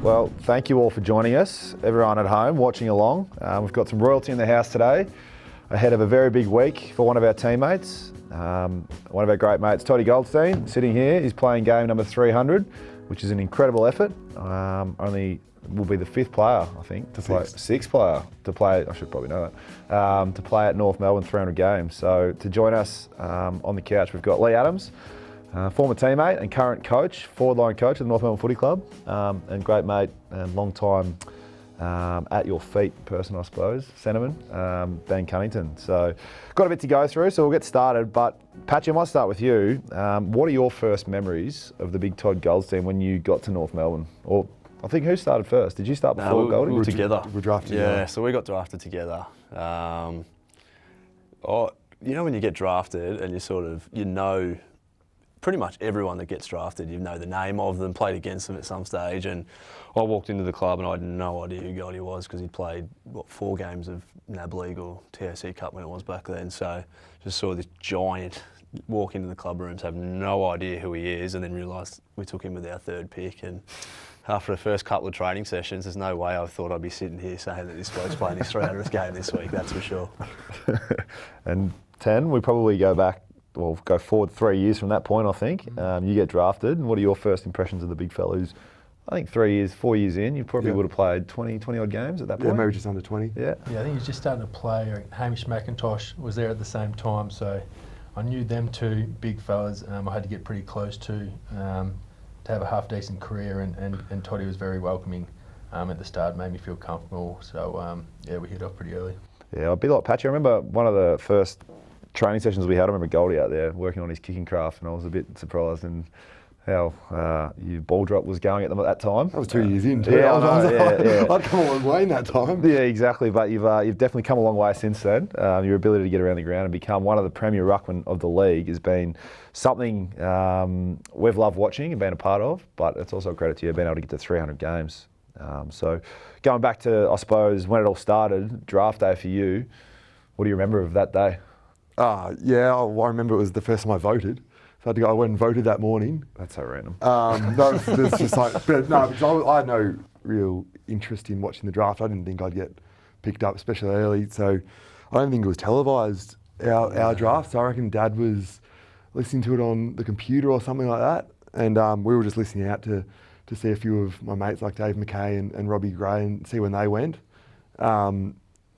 Well, thank you all for joining us, everyone at home watching along. We've got some royalty in the house today, ahead of a very big week for one of our teammates. One of our great mates, Todd Goldstein, sitting here. He's playing game number 300, which is an incredible effort. Only will be the fifth player, I think, to play, sixth player to play, I should probably know that, to play at North Melbourne 300 games. So to join us on the couch, we've got Leigh Adams, former teammate and current coach, forward line coach of the North Melbourne Footy Club, and great mate and long time at your feet person, I suppose, Centreman, Ben Cunnington. So got a bit to go through, so we'll get started. But Patch, I might start with you. What are your first memories of the big Todd Goldstein when you got to North Melbourne? Or I think who started first? Did you start before Goldy? We were together. We were drafted together. together. So we got drafted together. You know when you get drafted and you know pretty much everyone that gets drafted, you know the name of them, played against them at some stage, and I walked into the club and I had no idea who Goldy was because he'd played, 4 games of NAB League or TAC Cup when it was back then, so just saw this giant walk into the club rooms, have no idea who he is, and then realised we took him with our 3rd pick, and after the first couple of training sessions, there's no way I thought I'd be sitting here saying that this bloke's playing his 300th game this week, that's for sure. And 10, we probably go forward 3 years from that point, I think. You get drafted, and what are your first impressions of the big fella who's, I think 4 years in, you probably would have played 20 odd games at that point? Yeah, maybe just under 20. Yeah, I think he was just starting to play. Hamish McIntosh was there at the same time, so I knew them two big fellas. I had to get pretty close to have a half-decent career, and Toddy was very welcoming at the start, made me feel comfortable. So, we hit off pretty early. Yeah, a bit like Patchy. I remember one of the first training sessions we had, I remember Goldy out there working on his kicking craft, and I was a bit surprised in how your ball drop was going at them at that time. That was 2 years in. I'd come a long way in that time. Yeah, exactly. But you've definitely come a long way since then. Your ability to get around the ground and become one of the premier ruckmen of the league has been something we've loved watching and being a part of. But it's also a credit to you being able to get to 300 games. So going back to, I suppose, when it all started, draft day for you. What do you remember of that day? I remember it was the first time I voted. So I went and voted that morning. That's so random. It's just like, because I had no real interest in watching the draft. I didn't think I'd get picked up, especially early. So I don't think it was televised, our draft. So I reckon Dad was listening to it on the computer or something like that. And we were just listening out to see a few of my mates like Dave McKay and Robbie Gray and see when they went. We were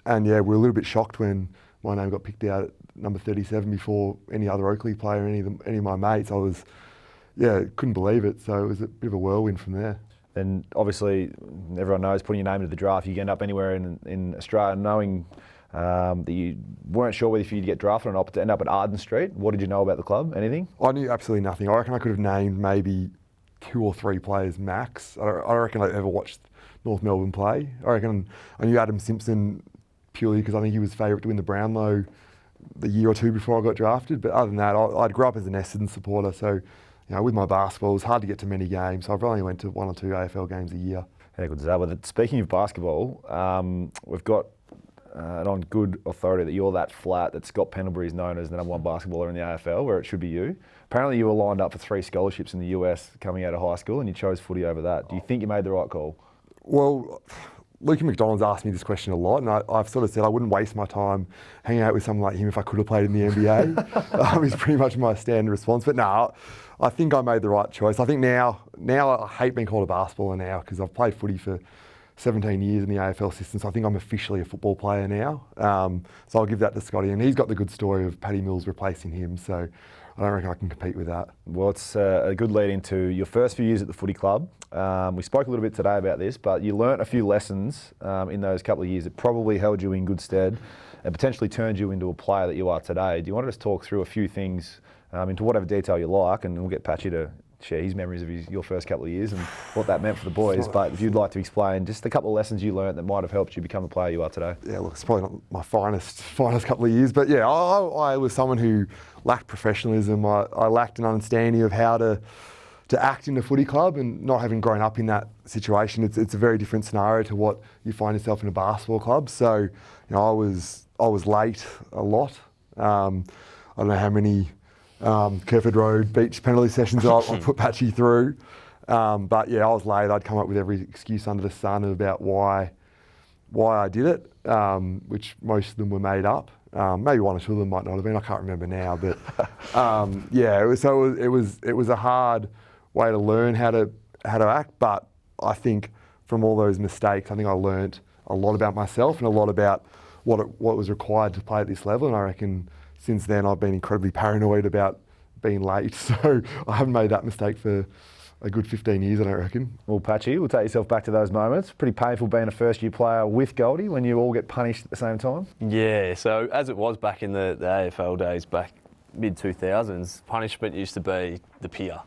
a little bit shocked when my name got picked out at number 37 before any other Oakley player, any of my mates. Couldn't believe it. So it was a bit of a whirlwind from there. And obviously, everyone knows putting your name into the draft, you end up anywhere in Australia, knowing that you weren't sure whether you'd get drafted or not, but to end up at Arden Street. What did you know about the club? Anything? I knew absolutely nothing. I reckon I could have named maybe 2 or 3 players max. I don't reckon I ever watched North Melbourne play. I reckon I knew Adam Simpson purely because I think he was favourite to win the Brownlow the year or 2 before I got drafted. But other than that, I grew up as an Essendon supporter, so with my basketball, it was hard to get to many games. So I've only went to 1 or 2 AFL games a year. Yeah, good Zab. Speaking of basketball, we've got it on good authority that you're that flat that Scott Pendlebury is known as the #1 basketballer in the AFL, where it should be you. Apparently you were lined up for 3 scholarships in the US coming out of high school, and you chose footy over that. Do you think you made the right call? Well, Lukey McDonald's asked me this question a lot, and I've sort of said I wouldn't waste my time hanging out with someone like him if I could have played in the NBA. It's pretty much my standard response. But no, I think I made the right choice. I think now I hate being called a basketballer now because I've played footy for 17 years in the AFL system, so I think I'm officially a football player now. So I'll give that to Scotty, and he's got the good story of Paddy Mills replacing him, so I don't reckon I can compete with that. Well, it's a good lead into your first few years at the footy club. We spoke a little bit today about this, but you learnt a few lessons in those couple of years that probably held you in good stead and potentially turned you into a player that you are today. Do you want to just talk through a few things into whatever detail you like, and we'll get Patchy to share his memories of your first couple of years and what that meant for the boys. But if you'd like to explain just a couple of lessons you learnt that might have helped you become the player you are today. Yeah, look, it's probably not my finest couple of years, but yeah, I was someone who lacked professionalism. I lacked an understanding of how to act in a footy club, and not having grown up in that situation, it's a very different scenario to what you find yourself in a basketball club. So, I was late a lot. I don't know how many Kerford Road beach penalty sessions I put Patchy through. But yeah, I was late. I'd come up with every excuse under the sun about why I did it, which most of them were made up. Maybe one or two of them might not have been. I can't remember now, but yeah, it was a hard way to learn how to act. But I think from all those mistakes, I think I learnt a lot about myself and a lot about what was required to play at this level. And I reckon since then I've been incredibly paranoid about being late. So I haven't made that mistake for a good 15 years, I don't reckon. Well, Patchy, we'll take yourself back to those moments. Pretty painful being a first-year player with Goldy when you all get punished at the same time. Yeah, so as it was back in the AFL days, back mid-2000s, punishment used to be the pier.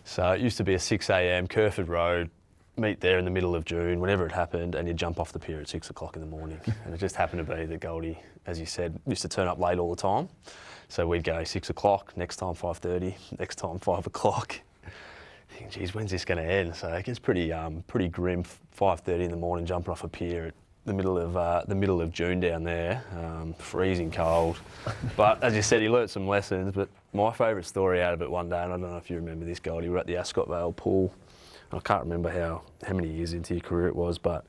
So it used to be a 6 a.m. Kerford Road, meet there in the middle of June, whenever it happened, and you'd jump off the pier at 6 o'clock in the morning. And it just happened to be that Goldy, as you said, used to turn up late all the time. So we'd go 6 o'clock, next time 5:30, next time 5 o'clock. Thinking, geez, when's this going to end? So it gets pretty grim. 5:30 in the morning, jumping off a pier at the middle of June down there, freezing cold. But as you said, he learnt some lessons. But my favourite story out of it one day, and I don't know if you remember this, Goldy, we were at the Ascot Vale pool. I can't remember how many years into your career it was, but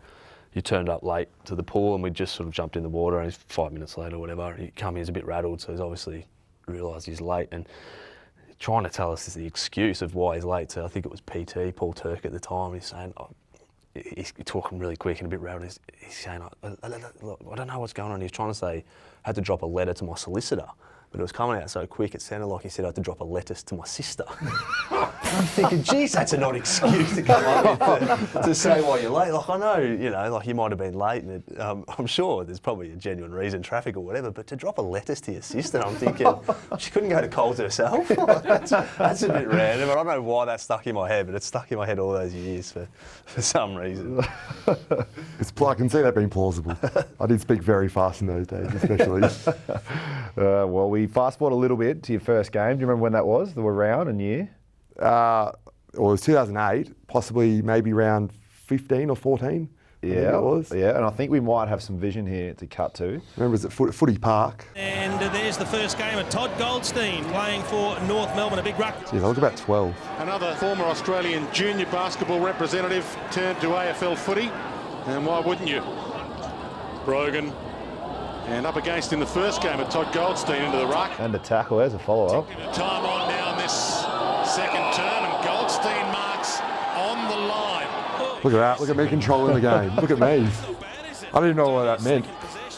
you turned up late to the pool and we just sort of jumped in the water, and 5 minutes later or whatever, he come in, he's a bit rattled, so he's obviously realised he's late and trying to tell us the excuse of why he's late. So I think it was PT, Paul Turk at the time. He's saying, he's talking really quick and a bit rattled. He's saying, I don't know what's going on. He was trying to say, I had to drop a letter to my solicitor, but it was coming out so quick, it sounded like he said I had to drop a lettuce to my sister. I'm thinking, geez, that's an odd excuse to come up with to say why you're late. Like, I know, like you might have been late, and I'm sure there's probably a genuine reason, traffic or whatever, but to drop a lettuce to your sister, I'm thinking, she couldn't go to Coles herself. that's a bit random. I don't know why that stuck in my head, but it's stuck in my head all those years for some reason. I can see that being plausible. I did speak very fast in those days, especially. Well, we fast forward a little bit to your first game. Do you remember when that was, the round and year? Well, it was 2008, possibly maybe round 15 or 14. Yeah, it was. Yeah, and I think we might have some vision here to cut to. Remember, it was at Footy Park. And there's the first game of Todd Goldstein playing for North Melbourne, a big ruck. Yeah, I was about 12. Another former Australian junior basketball representative turned to AFL footy, and why wouldn't you? Brogan, and up against in the first game of Todd Goldstein into the ruck. And a tackle, there's a follow-up. Time on now in this second term, and Goldstein marks on the line. Look at that, look at me controlling the game. Look at me. I didn't know what that meant.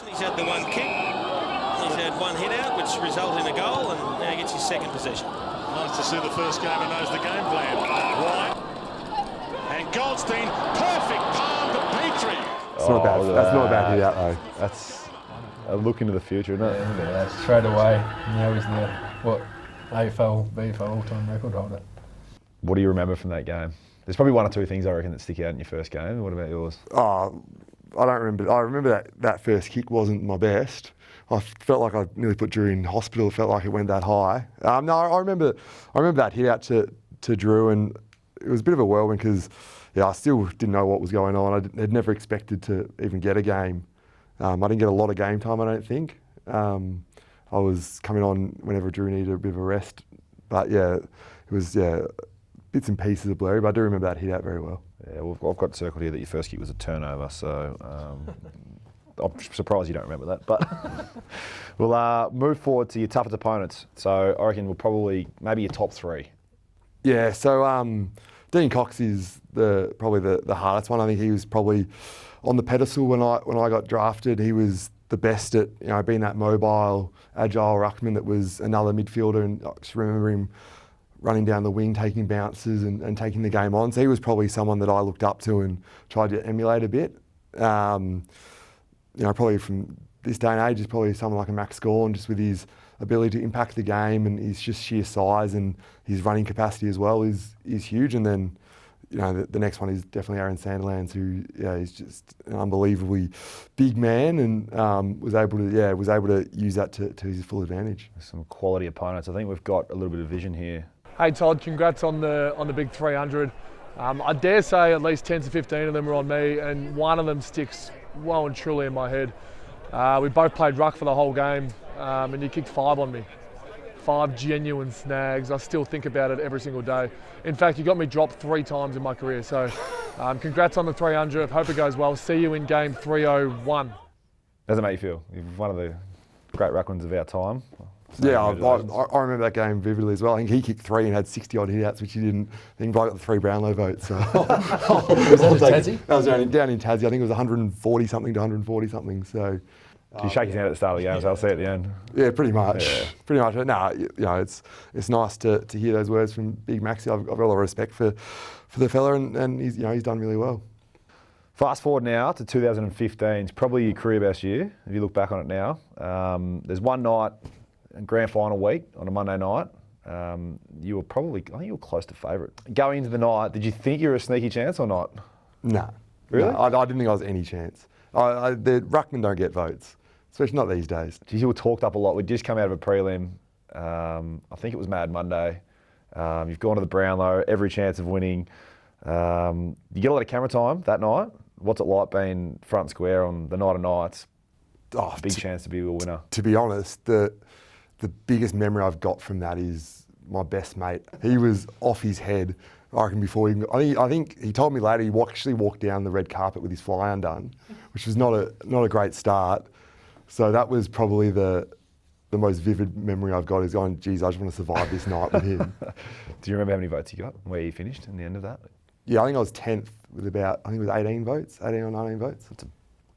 He's had the one kick, he's had one hit out, which resulted in a goal, and now he gets his second possession. Nice to see the first game and knows the game plan. Right. And Goldstein, perfect palm to Petrie. It's not bad. That's not a bad hit out though. That's a look into the future, isn't it? Yeah, look at that. Straight away, now he's the AFL, VFL all-time record holder. What do you remember from that game? There's probably one or two things I reckon that stick out in your first game. What about yours? Oh, I don't remember. I remember that first kick wasn't my best. I felt like I nearly put Drew in hospital. It felt like it went that high. No, I remember that hit out to Drew, and it was a bit of a whirlwind because I still didn't know what was going on. I had never expected to even get a game. I didn't get a lot of game time, I don't think. I was coming on whenever Drew needed a bit of a rest. But yeah, it was bits and pieces of blurry, but I do remember that hit out very well. Yeah, well, I've got circled here that your first kick was a turnover, so I'm surprised you don't remember that. But we'll move forward to your toughest opponents. So I reckon we'll probably, maybe your top three. Yeah, so Dean Cox is probably the hardest one. I think he was probably on the pedestal when I got drafted. He was the best at being that mobile, agile ruckman that was another midfielder, and I just remember him running down the wing, taking bounces and taking the game on. So he was probably someone that I looked up to and tried to emulate a bit. Probably from this day and age, is probably someone like a Max Gorn, just with his ability to impact the game and his just sheer size and his running capacity as well is huge. And then, the next one is definitely Aaron Sandilands, who is just an unbelievably big man and was able to use that to his full advantage. Some quality opponents. I think we've got a little bit of vision here. Hey Todd, congrats on the big 300. I dare say at least 10 to 15 of them are on me, and one of them sticks well and truly in my head. We both played ruck for the whole game, and you kicked 5 on me. 5 genuine snags. I still think about it every single day. In fact, you got me dropped 3 times in my career. So congrats on the 300. Hope it goes well. See you in game 301. Does it make you feel? You're one of the great ruckmans of our time. So Yeah, I remember that game vividly as well. I think he kicked 3 and had 60 odd hitouts, which he didn't. I think I got the 3 Brownlow votes. So. Was that in Tassie? That was down in Tassie. I think it was 140 something to 140 something. So. Do you shake his hand at the start of the game, so I'll see at the end? Yeah, pretty much. Yeah. Pretty much. No, you know, it's nice to hear those words from Big Maxi. I've got a lot of respect for the fella, and he's done really well. Fast forward now to 2015. It's probably your career best year if you look back on it now. There's one night, grand final week on a Monday night. You were probably, I think you were close to favourite. Going into the night, did you think you were a sneaky chance or not? No. Really? No, I didn't think I was any chance. The ruckmen don't get votes, especially not these days. Geez, you were talked up a lot. We'd just come out of a prelim. I think it was Mad Monday. You've gone to the Brownlow, every chance of winning. You get a lot of camera time that night. What's it like being front and square on the night of nights? Big chance to be a winner. To be honest, the biggest memory I've got from that is my best mate. He was off his head, I reckon, before he. I think he told me later he actually walked down the red carpet with his fly undone, which was not a great start. So that was probably the most vivid memory I've got, is going, geez, I just want to survive this night with him. Do you remember how many votes you got, where you finished in the end of that? Yeah, I think I was 10th with about, I think it was 18 votes, 18 or 19 votes. That's a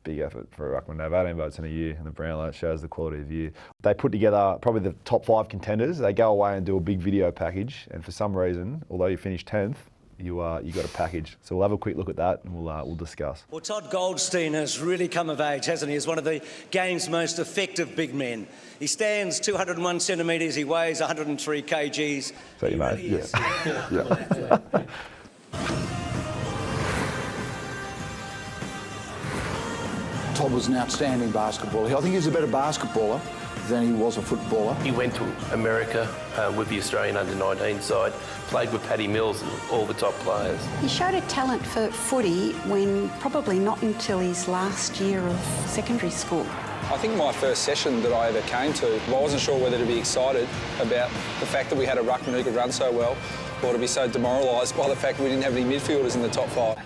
big effort for a ruckman to have 18 votes in a year in the Brownlow. It shows the quality of year. They put together probably the top 5 contenders. They go away and do a big video package, and for some reason, although you finished 10th, you got a package. So we'll have a quick look at that and we'll discuss. Well, Todd Goldstein has really come of age, hasn't he? As one of the game's most effective big men. He stands 201 centimetres, he weighs 103 kgs. So you mate? Yeah. Todd was an outstanding basketballer. I think he was a better basketballer than he was a footballer. He went to America with the Australian under-19 side, played with Paddy Mills and all the top players. He showed a talent for footy when probably not until his last year of secondary school. I think my first session that I ever came to, I wasn't sure whether to be excited about the fact that we had a ruckman who could run so well, or to be so demoralised by the fact that we didn't have any midfielders in the top 5.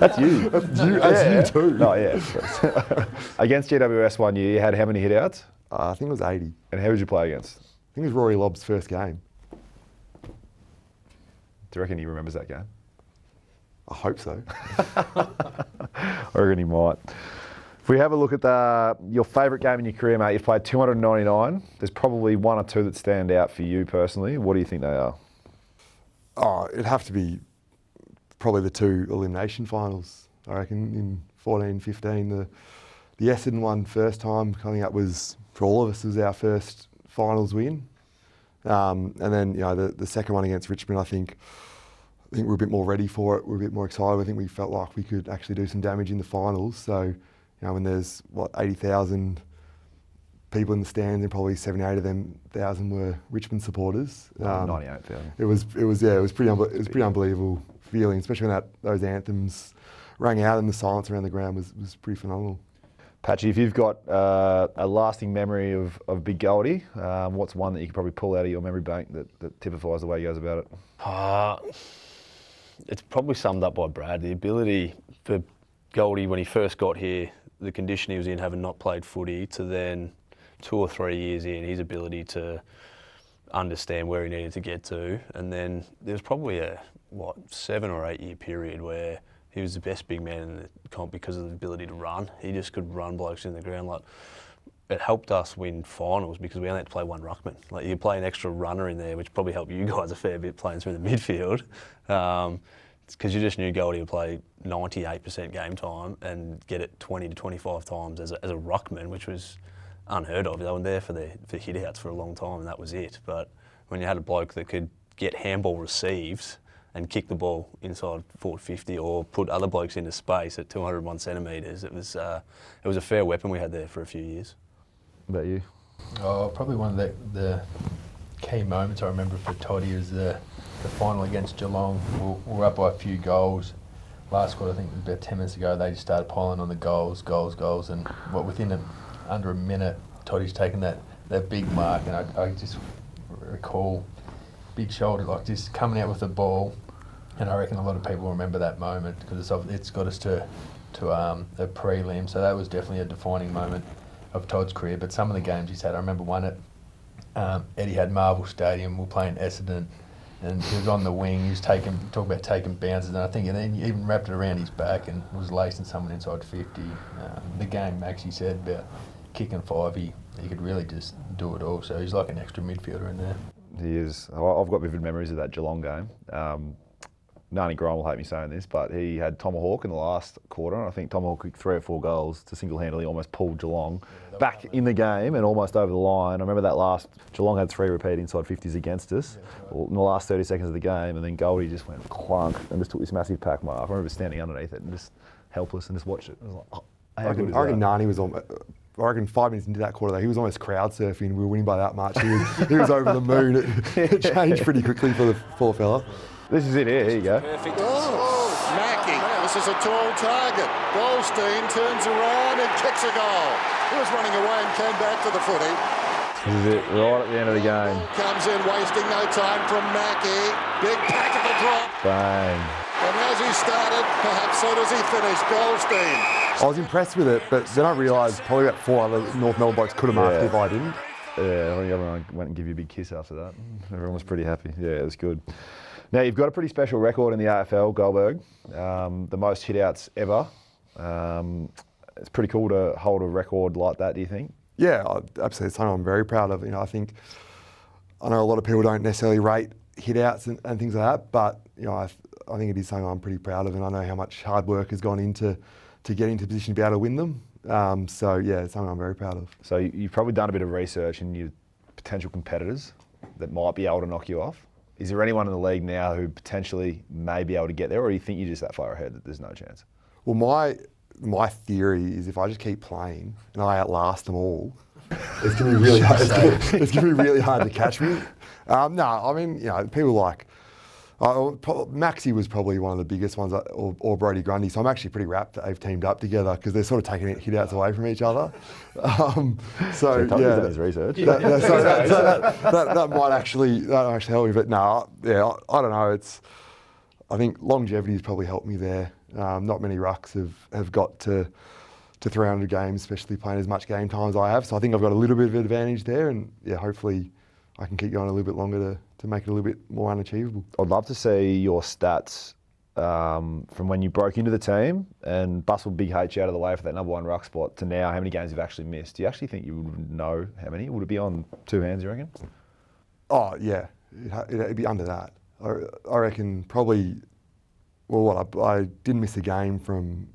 That's you. That's you too. No, yeah. Against GWS one year, you had how many hitouts? I think it was 80. And who did you play against? I think it was Rory Lobb's first game. Do you reckon he remembers that game? I hope so. I reckon he might. If we have a look at your favourite game in your career, mate, you've played 299. There's probably one or two that stand out for you personally. What do you think they are? Oh, it'd have to be probably the 2 elimination finals, I reckon, in 14-15. The Essendon one first time, I think that was, for all of us, was our first finals win. And then, the second one against Richmond, I think we're a bit more ready for it. We're a bit more excited. I think we felt like we could actually do some damage in the finals. So, when there's 80,000 people in the stands, and probably 78 of them 1,000 were Richmond supporters. 98,000. It was pretty unbelievable feeling, especially when those anthems rang out and the silence around the ground was pretty phenomenal. Patchy, if you've got a lasting memory of Big Goldy, what's one that you could probably pull out of your memory bank that typifies the way he goes about it? It's probably summed up by Brad. The ability for Goldy, when he first got here, the condition he was in, having not played footy, to then 2 or 3 years in, his ability to understand where he needed to get to. And then there was probably a 7 or 8 year period where he was the best big man in the comp because of the ability to run. He just could run blokes in the ground. It helped us win finals because we only had to play one ruckman. You could play an extra runner in there, which probably helped you guys a fair bit playing through the midfield. Because you just knew Goldy would play 98% game time and get it 20 to 25 times as a ruckman, which was unheard of. They were there for hit outs for a long time, and that was it. But when you had a bloke that could get handball receives and kick the ball inside forward 50 or put other blokes into space at 201 centimetres, it was a fair weapon we had there for a few years. What about you? Oh, probably one of the key moments I remember for Toddy is the final against Geelong. We were up by a few goals. Last quarter, I think about 10 minutes ago, they just started piling on the goals, and within under a minute, Toddy's taken that that big mark, and I just recall big shoulder, like just coming out with the ball, and I reckon a lot of people remember that moment because it's got us to a prelim, so that was definitely a defining moment of Todd's career. But some of the games he's had, I remember one at Eddie had Marvel Stadium, we were playing Essendon, and he was on the wing, he was talk about taking bounces, and I think, and then he even wrapped it around his back and was lacing someone inside 50. The game Maxie said about kicking 5, he could really just do it all, so he's like an extra midfielder in there. He is. I've got vivid memories of that Geelong game. Nani Grime will hate me saying this, but he had Tomahawk in the last quarter, and I think Tomahawk kicked 3 or 4 goals to single-handedly almost pull Geelong back in the game and almost over the line. I remember that last, Geelong had 3 repeat inside 50s against us in the last 30 seconds of the game, and then Goldy just went clunk and just took this massive pack mark. I remember standing underneath it and just helpless and just watched it. I was like, oh, I reckon Nani was almost, I reckon 5 minutes into that quarter, though, he was almost crowd surfing. We were winning by that much. He was over the moon. It changed pretty quickly for the poor fella. This is it here. Here you go. Perfect. Mackie. This is a tall target. Goldstein turns around and kicks a goal. He was running away and came back to the footy. This is it, right at the end of the game. Comes in, wasting no time from Mackie. Big pack at the drop. Bang. And as he started, perhaps so does he finish. Goldstein. I was impressed with it, but then I realised probably about 4 other North Melbourne blokes could have marked if I didn't. Yeah, I think everyone went and gave you a big kiss after that. Everyone was pretty happy. Yeah, it was good. Now, you've got a pretty special record in the AFL, Goldberg. The most hit-outs ever. It's pretty cool to hold a record like that, do you think? Yeah, absolutely. It's something I'm very proud of. I think, I know a lot of people don't necessarily rate hit-outs and things like that, but I think it is something I'm pretty proud of, and I know how much hard work has gone into getting into a position to be able to win them. So yeah, it's something I'm very proud of. So you've probably done a bit of research in your potential competitors that might be able to knock you off. Is there anyone in the league now who potentially may be able to get there, or do you think you're just that far ahead that there's no chance? Well, my theory is if I just keep playing and I outlast them all, it's going to be really hard. It's going to be really hard to catch me. No, I mean, people like Maxie was probably one of the biggest ones, or Brodie Grundy. So I'm actually pretty rapt that they've teamed up together because they're sort of taking hit-outs away from each other. So yeah, done his research. That might actually help me. But no, yeah, I don't know. I think longevity has probably helped me there. Not many rucks have got to 300 games, especially playing as much game time as I have. So I think I've got a little bit of advantage there, and yeah, hopefully I can keep going a little bit longer to make it a little bit more unachievable. I'd love to see your stats from when you broke into the team and bustled Big H out of the way for that number 1 ruck spot to now, how many games you've actually missed. Do you actually think you would know how many? Would it be on 2 hands, you reckon? Oh, yeah. It'd be under that. I reckon probably, well, I didn't miss a game from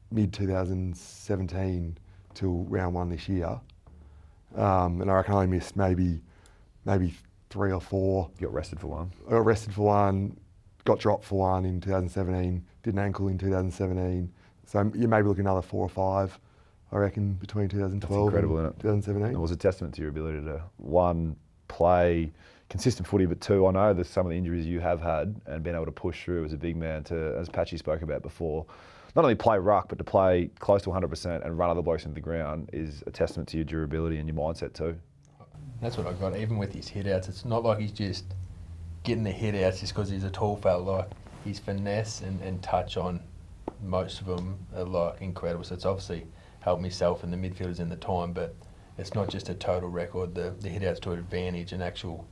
mid-2017 till round 1 this year. And I reckon I only missed maybe 3 or 4. You got arrested for one. I got arrested for one, got dropped for one in 2017, did an ankle in 2017. So you maybe look another 4 or 5, I reckon, between 2012 and 2017. It was a testament to your ability to, 1, play consistent footy, but 2, I know there's some of the injuries you have had and been able to push through as a big man to, as Patchy spoke about before, not only play ruck, but to play close to 100% and run other blokes into the ground is a testament to your durability and your mindset too. That's what I got. Even with his hit-outs, it's not like he's just getting the hit-outs just because he's a tall fella. Like, his finesse and touch on most of them are like incredible. So it's obviously helped myself and the midfielders in the time, but it's not just a total record. The hit-outs to an advantage and actual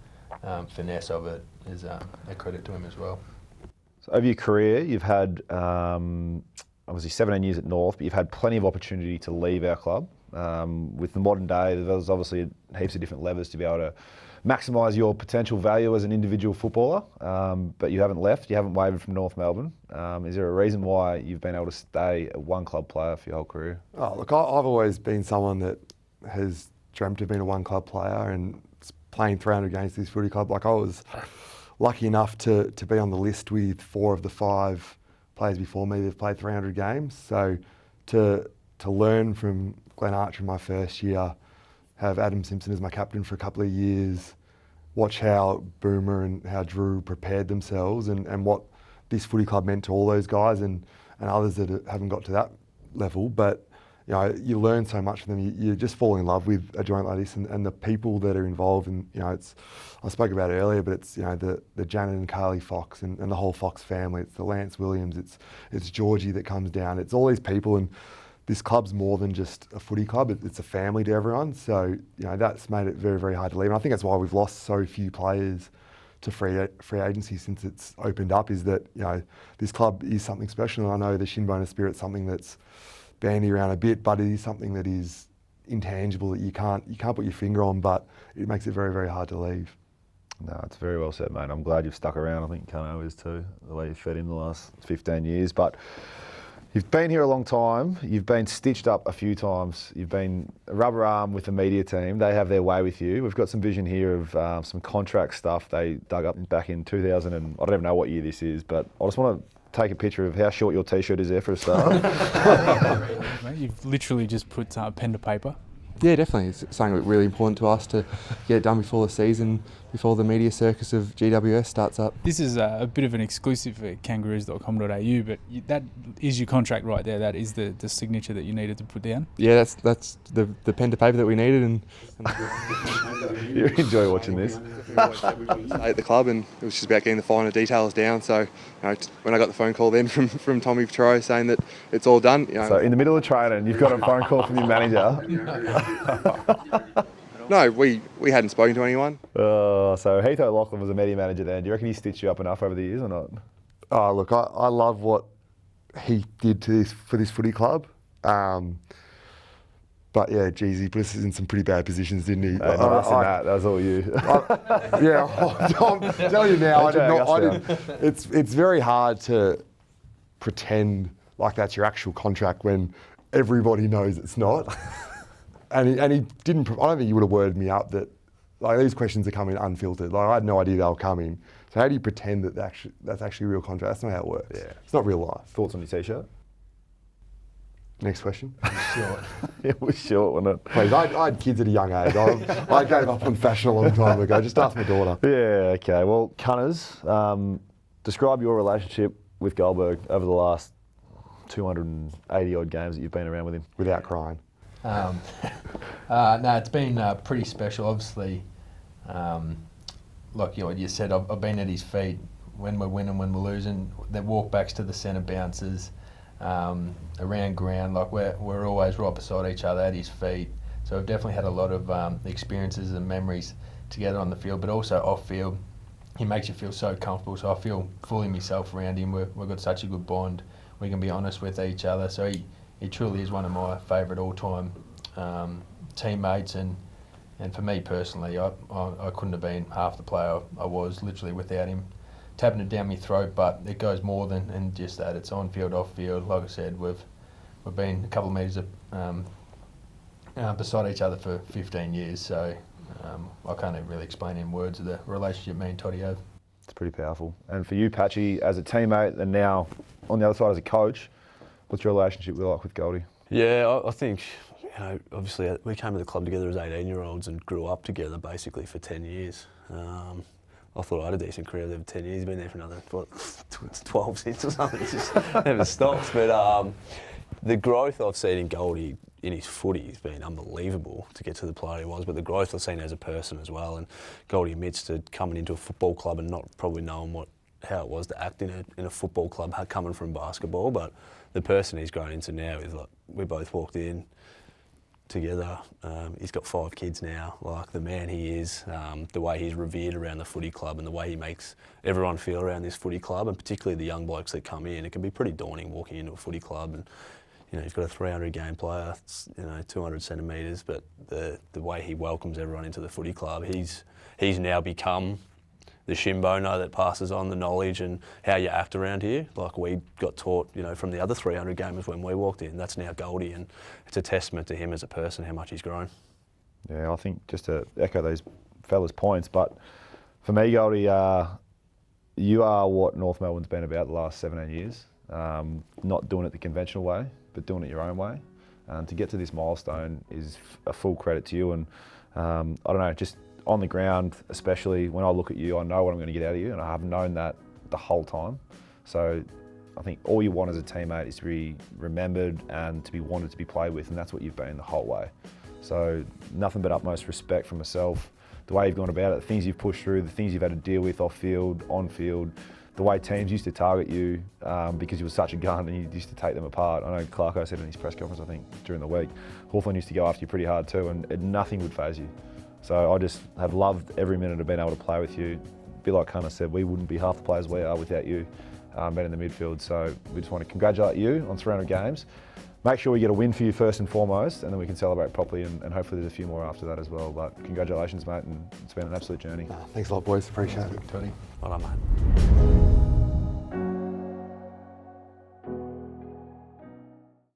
finesse of it is a credit to him as well. So over your career, you've had obviously 17 years at North, but you've had plenty of opportunity to leave our club. With the modern day, there's obviously heaps of different levers to be able to maximise your potential value as an individual footballer, but you haven't left, you haven't wavered from North Melbourne. Is there a reason why you've been able to stay a one club player for your whole career? Oh, look, I've always been someone that has dreamt of being a one club player and playing 300 games for this footy club. Like, I was lucky enough to be on the list with 4 of the 5 players before me that have played 300 games. So to learn from Glenn Archer in my first year, have Adam Simpson as my captain for a couple of years, watch how Boomer and how Drew prepared themselves and what this footy club meant to all those guys and others that haven't got to that level. But you know, you learn so much from them. You just fall in love with a joint like this, and the people that are involved. And you know, I spoke about it earlier, but it's, you know, the Janet and Carly Fox and the whole Fox family. It's the Lance Williams. It's Georgie that comes down. It's all these people, and this club's more than just a footy club. It's a family to everyone. So you know, that's made it very, very hard to leave. And I think that's why we've lost so few players to free agency since it's opened up. Is that, you know, this club is something special, and I know the Shinboner spirit's something that's bandy around a bit, but it is something that is intangible that you can't put your finger on, but it makes it very, very hard to leave. No, it's very well said, mate. I'm glad you've stuck around. I think Cano is too, the way you've fed in the last 15 years. But you've been here a long time. You've been stitched up a few times. You've been a rubber arm with the media team. They have their way with you. We've got some vision here of some contract stuff they dug up back in 2000, and I don't even know what year this is, but I just want to take a picture of how short your T-shirt is there for a start. You've literally just put pen to paper. Yeah, definitely. It's something really important to us to get it done before the season, before the media circus of GWS starts up. This is a bit of an exclusive for kangaroos.com.au, but that is your contract right there. That is the signature that you needed to put down. Yeah, that's the pen to paper that we needed, and you enjoy watching this. At the club, and it was just about getting the finer details down. So, you know, when I got the phone call then from Tommy Petro saying that it's all done. You know, so in the middle of training, you've got a phone call from your manager. No, we hadn't spoken to anyone. So Heath O'Loughlin was a media manager then. Do you reckon he stitched you up enough over the years or not? Oh, look, I love what he did for this footy club. But yeah, geez, he put us in some pretty bad positions, didn't he? Hey, that was all you. I'm telling you now, I didn't. It's very hard to pretend like that's your actual contract when everybody knows it's not. And he didn't. I don't think he would have worded me up that, like, these questions are coming unfiltered. Like, I had no idea they were coming. So how do you pretend that that's actually a real contract? That's not how it works. Yeah. It's not real life. Thoughts on your T-shirt? Next question. Short. It was short, wasn't it? Please, I had kids at a young age. I gave up on fashion a long time ago. Just ask my daughter. Yeah, okay. Well, Cunners, describe your relationship with Goldberg over the last 280 odd games that you've been around with him. Without crying. No, it's been pretty special. Obviously, like you said, I've been at his feet when we're winning, when we're losing. The walkbacks to the centre bounces, around ground, like we're always right beside each other at his feet. So I've definitely had a lot of experiences and memories together on the field, but also off field. He makes you feel so comfortable. So I feel fully myself around him. We've got such a good bond. We can be honest with each other. So he truly is one of my favourite all-time teammates, and for me personally, I couldn't have been half the player I was literally without him tapping it down my throat. But it goes more than just that. It's on field, off field. Like I said, we've been a couple of metres beside each other for 15 years. So I can't even really explain in words of the relationship me and Toddy have. It's pretty powerful. And for you, Patchy, as a teammate and now on the other side as a coach, what's your relationship like with Goldy? Yeah, I think, you know, obviously we came to the club together as 18-year-olds and grew up together basically for 10 years. I thought I had a decent career there for 10 years. He's been there for another 12 since or something. It just never stops. But the growth I've seen in Goldy in his footy has been unbelievable to get to the player he was, but the growth I've seen as a person as well. And Goldy admits to coming into a football club and not probably knowing how it was to act in a football club coming from basketball, but the person he's grown into now is like, we both walked in together. He's got 5 kids now. Like, the man he is, the way he's revered around the footy club and the way he makes everyone feel around this footy club, and particularly the young blokes that come in. It can be pretty daunting walking into a footy club, and you know, you've got a 300 game player, 200 centimetres, but the way he welcomes everyone into the footy club, he's now become the Shimboner that passes on the knowledge and how you act around here. Like we got taught, you know, from the other 300 gamers when we walked in. That's now Goldy, and it's a testament to him as a person, how much he's grown. Yeah, I think just to echo these fellas' points, but for me, Goldy, you are what North Melbourne's been about the last 17 years. Not doing it the conventional way, but doing it your own way. To get to this milestone is a full credit to you, and I don't know, just on the ground, especially when I look at you, I know what I'm going to get out of you, and I have known that the whole time. So I think all you want as a teammate is to be remembered and to be wanted to be played with, and that's what you've been the whole way. So nothing but utmost respect from myself, the way you've gone about it, the things you've pushed through, the things you've had to deal with off field, on field, the way teams used to target you because you were such a gun and you used to take them apart. I know Clarko said in his press conference, I think, during the week, Hawthorn used to go after you pretty hard too, and nothing would faze you. So I just have loved every minute of being able to play with you. A bit like Connor said, we wouldn't be half the players we are without you being in the midfield. So we just want to congratulate you on 300 games. Make sure we get a win for you first and foremost, and then we can celebrate properly, and hopefully there's a few more after that as well. But congratulations, mate, and it's been an absolute journey. Thanks a lot, boys. Appreciate it. Tony. Well done, mate.